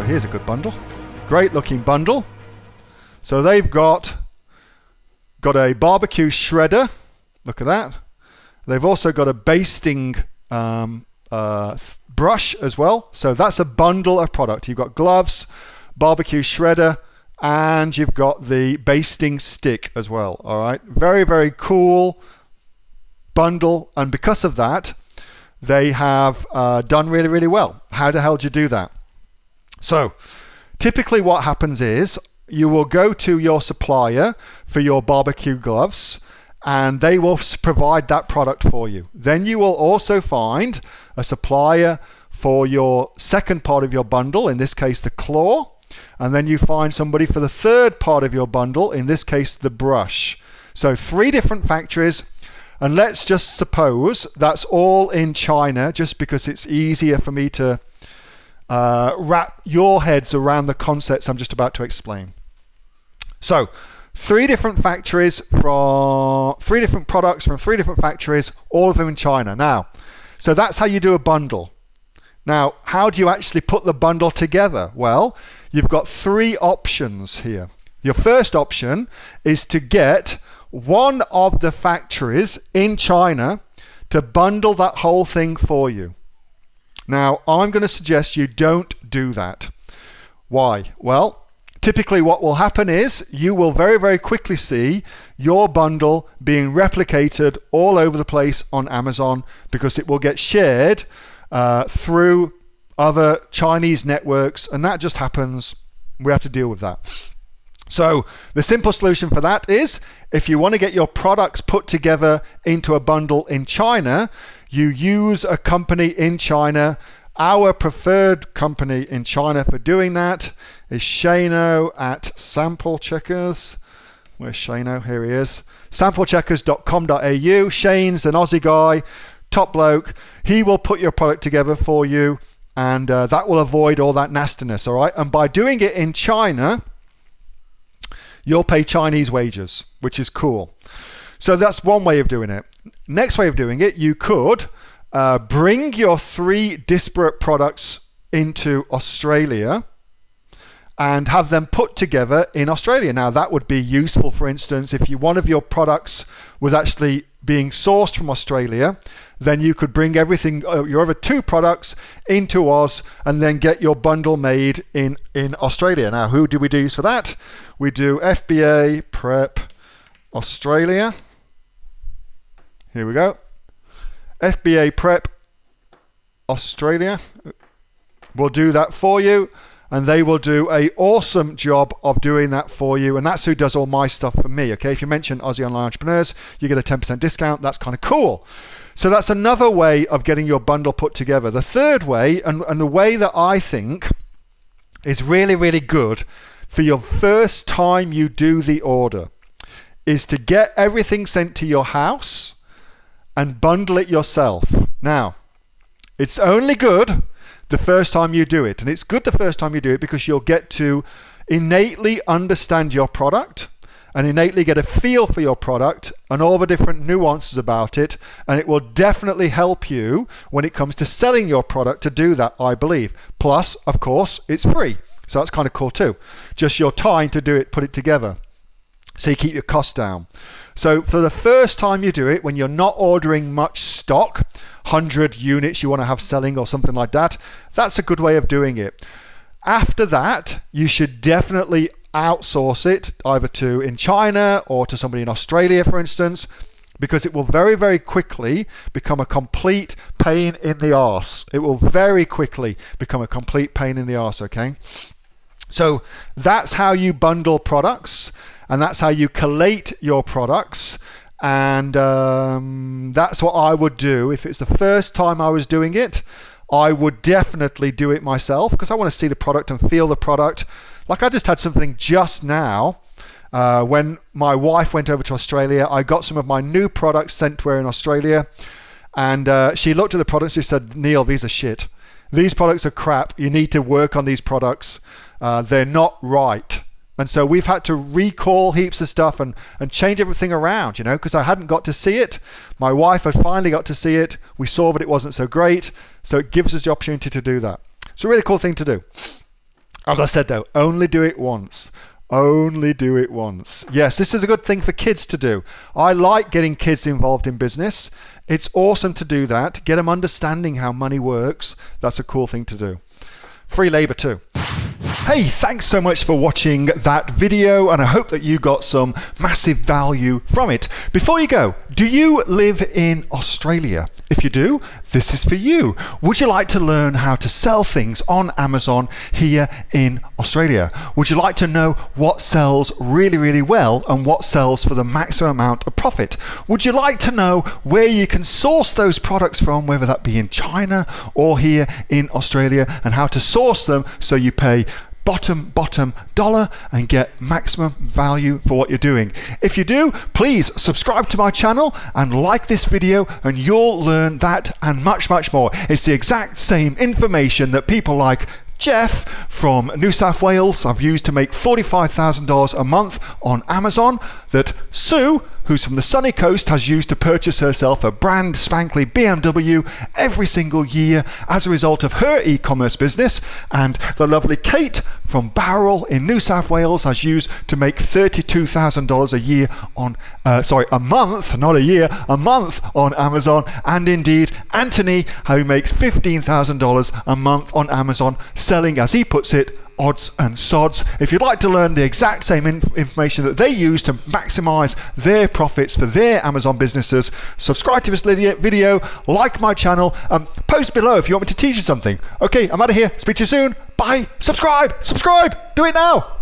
here's a good bundle. Great looking bundle. So they've got a barbecue shredder. Look at that. They've also got a basting brush as well. So that's a bundle of product. You've got gloves, barbecue shredder, and you've got the basting stick as well. All right, very, very cool bundle. And because of that, they have done really, really well. How the hell do you do that? So typically what happens is you will go to your supplier for your barbecue gloves, and they will provide that product for you. Then you will also find a supplier for your second part of your bundle, in this case the claw, and then you find somebody for the third part of your bundle, in this case the brush. So 3 different factories, and let's just suppose that's all in China, just because it's easier for me to wrap your heads around the concepts I'm just about to explain. So 3 different factories from 3 different products from 3 different factories, all of them in China. Now, so that's how you do a bundle. Now, how do you actually put the bundle together? Well, you've got 3 options here. Your first option is to get one of the factories in China to bundle that whole thing for you. Now, I'm going to suggest you don't do that. Why? Well, typically what will happen is you will very, very quickly see your bundle being replicated all over the place on Amazon, because it will get shared through other Chinese networks, and that just happens. We have to deal with that. So the simple solution for that is, if you want to get your products put together into a bundle in China, you use a company in China. Our preferred company in China for doing that is Shano at Sample Checkers. Where's Shano? Here he is. Samplecheckers.com.au. Shane's an Aussie guy, top bloke. He will put your product together for you, and that will avoid all that nastiness, all right? And by doing it in China, you'll pay Chinese wages, which is cool. So that's one way of doing it. Next way of doing it, you could bring your 3 disparate products into Australia and have them put together in Australia. Now, that would be useful, for instance, if one of your products was actually being sourced from Australia, then you could bring everything, your other 2 products, into Oz and then get your bundle made in Australia. Now, who do we use for that? We do FBA Prep Australia. Here we go. FBA Prep Australia will do that for you, and they will do an awesome job of doing that for you, and that's who does all my stuff for me. Okay, if you mention Aussie Online Entrepreneurs, you get a 10% discount. That's kind of cool. So that's another way of getting your bundle put together. The third way, and the way that I think is really, really good for your first time you do the order, is to get everything sent to your house and bundle it yourself. Now, it's only good the first time you do it, and it's good the first time you do it because you'll get to innately understand your product and innately get a feel for your product and all the different nuances about it, and it will definitely help you when it comes to selling your product to do that, I believe. Plus, of course, it's free, so that's kind of cool too. Just your time to do it, put it together, so you keep your costs down. So for the first time you do it, when you're not ordering much stock, 100 units you want to have selling or something like that, that's a good way of doing it. After that, you should definitely outsource it either to in China or to somebody in Australia, for instance, because it will very, very quickly become a complete pain in the arse. It will very quickly become a complete pain in the arse, okay? So that's how you bundle products, and that's how you collate your products, and that's what I would do. If it's the first time I was doing it, I would definitely do it myself because I want to see the product and feel the product. Like I just had something just now when my wife went over to Australia. I got some of my new products sent to her in Australia, and she looked at the products. She said, "Neil, these are shit. These products are crap. You need to work on these products. They're not right." And so we've had to recall heaps of stuff and change everything around, you know, because I hadn't got to see it. My wife had finally got to see it. We saw that it wasn't so great. So it gives us the opportunity to do that. It's a really cool thing to do. As I said though, only do it once. Only do it once. Yes, this is a good thing for kids to do. I like getting kids involved in business. It's awesome to do that. Get them understanding how money works. That's a cool thing to do. Free labor too. Hey, thanks so much for watching that video, and I hope that you got some massive value from it. Before you go, do you live in Australia? If you do, this is for you. Would you like to learn how to sell things on Amazon here in Australia? Would you like to know what sells really, really well and what sells for the maximum amount of profit? Would you like to know where you can source those products from, whether that be in China or here in Australia, and how to source them so you pay bottom dollar and get maximum value for what you're doing? If you do, please subscribe to my channel and like this video, and you'll learn that and much more. It's the exact same information that people like Jeff from New South Wales I've used to make $45,000 a month on Amazon, that Sue, who's from the sunny coast, has used to purchase herself a brand spankly BMW every single year as a result of her e-commerce business, and the lovely Kate from Bowral in New South Wales has used to make $32,000 a year on a month, not a year, a month on Amazon, and indeed Anthony, who makes $15,000 a month on Amazon, selling, as he puts it, odds and sods. If you'd like to learn the exact same information that they use to maximize their profits for their Amazon businesses, subscribe to this video, like my channel, post below if you want me to teach you something. Okay, I'm out of here. Speak to you soon. Bye. Subscribe. Do it now.